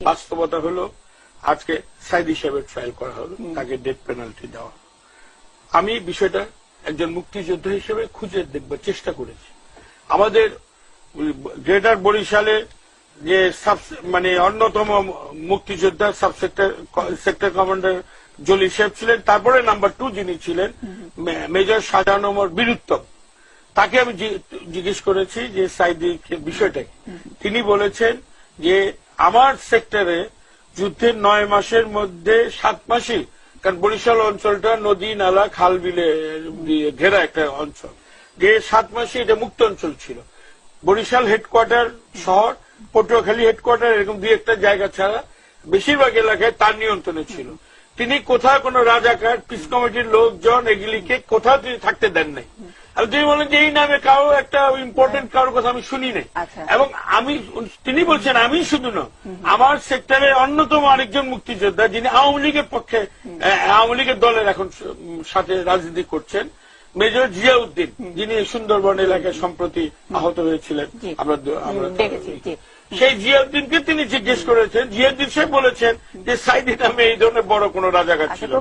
বাস্তবতা হলো আজকে সাইদি সাহেবের ট্রায়াল করা হলো, তাকে ডেথ পেনাল্টি দেওয়া। আমি বিষয়টা একজন মুক্তিযোদ্ধা হিসেবে খুঁজে দেখবার চেষ্টা করেছি। আমাদের গ্রেটার বরিশালে যে মানে অন্যতম মুক্তিযোদ্ধা সেক্টর কমান্ডার জলি সাহেব ছিলেন, তারপরে নাম্বার 2 যিনি ছিলেন মেজর শাহজাহান ওমর বীরুত্তম, তাকে আমি জিজ্ঞেস করেছি যে সাইদি বিষয়টা কি। তিনি বলেছেন যে আমার সেক্টরে যুদ্ধের 9 মাসের মধ্যে 7 মাসই, কারণ বরিশাল অঞ্চলটা নদী নালা খাল বিলে ঘেরা একটা অঞ্চল, যে 7 মাসই এটা মুক্ত অঞ্চল ছিল। বরিশাল হেডকোয়ার্টার শহর, পটুয়াখালী হেডকোয়ার্টার, এরকম 2-1টা জায়গা ছাড়া বেশিরভাগ এলাকায় তার নিয়ন্ত্রণে ছিল। তিনি কোথাও কোনো রাজাকার পিস কমিটির লোকজন এগুলিকে কোথাও তিনি থাকতে দেন নাই। আর তিনি বলেন যে এই নামে কারো একটা ইম্পর্টেন্ট কারোর কথা আমি শুনি নাই। এবং তিনি বলছেন আমি শুধু না, আমার সেক্টরের অন্যতম আরেকজন মুক্তিযোদ্ধা যিনি আওয়ামী লীগের পক্ষে, আওয়ামী লীগের দলের এখন সাথে রাজনীতি করছেন, মেজর জিয়াউদ্দিন, যিনি সুন্দরবন এলাকায় সম্প্রতি আহত হয়েছিলেন, আমরা সেই জিয়াউদ্দিনকে তিনি জিজ্ঞেস করেছেন। জিয়াউদ্দিন সাহেব বলেছেন যে সাইদি নামে এই ধরনের বড় কোন রাজাকার ছিল।